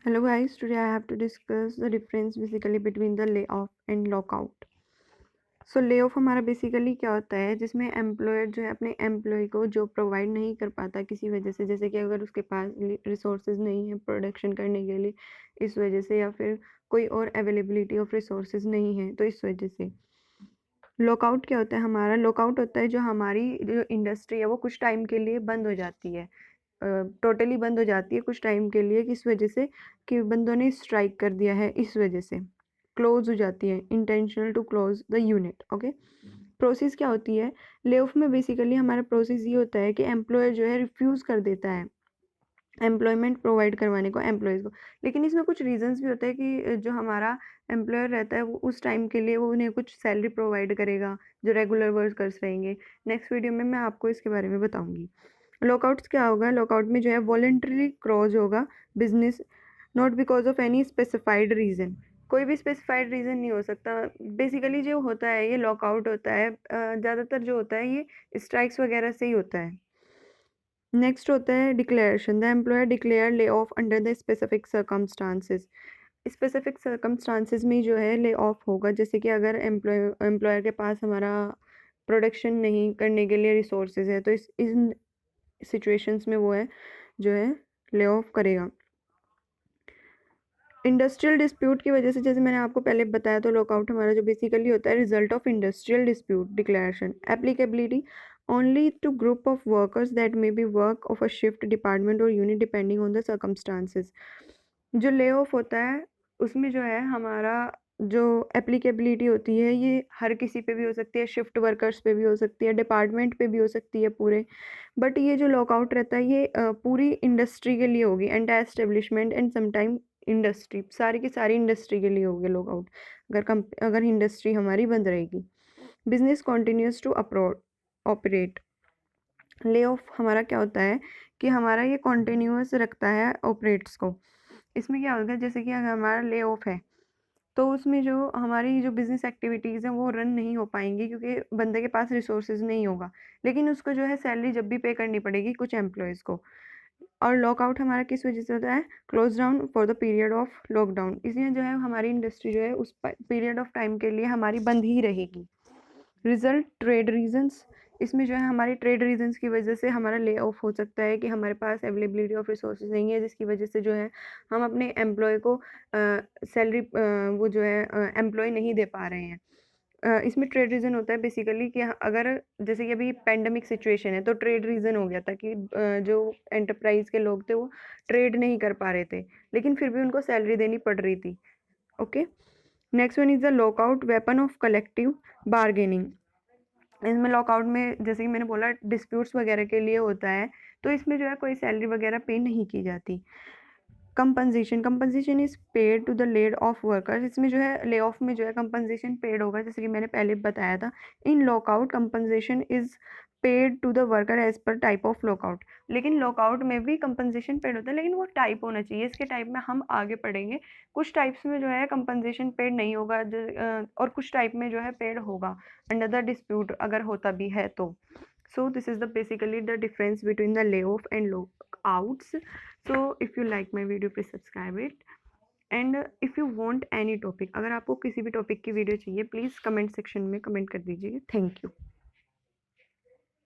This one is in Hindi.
Hello guys, today I have to discuss the difference basically between the layoff and lockout. So layoff हमारा बेसिकली क्या होता है जिसमें एम्प्लॉयर जो है अपने एम्प्लॉय को जो प्रोवाइड नहीं कर पाता किसी वजह से, जैसे कि अगर उसके पास रिसोर्सेज नहीं है प्रोडक्शन करने के लिए इस वजह से, या फिर कोई और अवेलेबिलिटी ऑफ रिसोर्सेज नहीं है तो इस वजह से। लॉकआउट क्या होता है हमारा? लॉकआउट होता है जो हमारी जो इंडस्ट्री है वो कुछ टाइम के लिए बंद हो जाती है, टोटली बंद हो जाती है कुछ टाइम के लिए, किस वजह से कि बंदों ने स्ट्राइक कर दिया है, इस वजह से क्लोज हो जाती है, intentional to close the unit. Okay, process क्या होती है ले ऑफ में? बेसिकली हमारा प्रोसेस ये होता है कि एम्प्लॉयर जो है रिफ्यूज़ कर देता है एम्प्लॉयमेंट प्रोवाइड करवाने को एम्प्लॉयज़ को। लेकिन इसमें कुछ रीजंस भी होते हैं कि जो हमारा एम्प्लॉयर रहता है वो उस टाइम के लिए वो उन्हें कुछ सैलरी प्रोवाइड करेगा जो रेगुलर वर्कर्स रहेंगे। नेक्स्ट वीडियो में मैं आपको इसके बारे में बताऊंगी। लॉकआउट्स क्या होगा? लॉकआउट में जो है वॉलेंटरी क्लोज होगा business, not because of any specified reason. कोई भी स्पेसिफाइड रीज़न नहीं हो सकता। बेसिकली जो होता है ये लॉकआउट होता है, ज़्यादातर जो होता है ये स्ट्राइक्स वगैरह से ही होता है। नेक्स्ट होता है declaration. The employer declare lay off under the specific circumstances. Specific circumstances में जो है ले ऑफ होगा, जैसे कि अगर एम्प्लॉयर के पास हमारा प्रोडक्शन नहीं करने के लिए रिसोर्सेज है तो इस इन सिचुएशंस में वो है जो है ले ऑफ करेगा। इंडस्ट्रियल डिस्प्यूट की वजह से, जैसे मैंने आपको पहले बताया, तो लॉकआउट हमारा जो बेसिकली होता है result of industrial dispute declaration. Applicability only to group of workers that may be work of a shift department और unit depending on the circumstances. जो ले ऑफ होता है उसमें जो है हमारा जो एप्लीकेबिलिटी होती है ये हर किसी पे भी हो सकती है, शिफ्ट वर्कर्स पे भी हो सकती है, डिपार्टमेंट पे भी हो सकती है पूरे। बट ये जो लॉकआउट रहता है ये पूरी इंडस्ट्री के लिए होगी, entire establishment and sometime industry, सारी की सारी इंडस्ट्री के लिए होगी लॉकआउट। अगर इंडस्ट्री हमारी बंद रहेगी। Business continues to operate. Lay off हमारा क्या होता है कि हमारा ये कॉन्टिन्यूस रखता है ऑपरेट्स को। इसमें क्या होगा, जैसे कि अगर हमारा ले ऑफ है तो उसमें जो हमारी जो बिज़नेस एक्टिविटीज़ हैं वो रन नहीं हो पाएंगी क्योंकि बंदे के पास रिसोर्सेज नहीं होगा, लेकिन उसको जो है सैलरी जब भी पे करनी पड़ेगी कुछ एम्प्लॉयज़ को। और लॉकआउट हमारा किस वजह से होता है? Close down for the period of lockdown. इसलिए जो है हमारी इंडस्ट्री जो है उस पीरियड ऑफ टाइम के लिए हमारी बंद ही रहेगी। Result trade reasons. इसमें जो है हमारे ट्रेड रीजंस की वजह से हमारा ले ऑफ हो सकता है कि हमारे पास अवेलेबिलिटी ऑफ रिसोर्सेज नहीं है, जिसकी वजह से जो है हम अपने एम्प्लॉय को सैलरी वो जो है एम्प्लॉय नहीं दे पा रहे हैं। इसमें ट्रेड रीज़न होता है बेसिकली कि अगर जैसे कि अभी पेंडेमिक सिचुएशन है तो ट्रेड रीज़न हो गया था कि जो एंटरप्राइज के लोग थे वो ट्रेड नहीं कर पा रहे थे, लेकिन फिर भी उनको सैलरी देनी पड़ रही थी। Okay, next one is the lockout weapon of collective bargaining. इसमें लॉकआउट में जैसे कि मैंने बोला डिस्प्यूट्स वगैरह के लिए होता है, तो इसमें जो है कोई सैलरी वगैरह पे नहीं की जाती। Compensation is paid to the laid off workers. इसमें जो है ले ऑफ में जो है कंपनसेशन पेड होगा, जैसे कि मैंने पहले बताया था। In lockout compensation is paid to the worker as per type of lockout. लेकिन लॉकआउट में भी कंपनसेशन पेड होता है, लेकिन वो टाइप होना चाहिए। इसके टाइप में हम आगे पढ़ेंगे। कुछ टाइप्स में जो है कंपनसेशन पेड नहीं होगा और कुछ टाइप में जो है पेड होगा अंडर द डिस्प्यूट अगर होता भी है तो। So this is the basically the difference between the layoff and lockouts. So if you like my video please subscribe it, and if you want any topic, अगर आपको किसी भी टॉपिक की वीडियो चाहिए प्लीज़ कमेंट सेक्शन में कमेंट कर दीजिए। Thank you.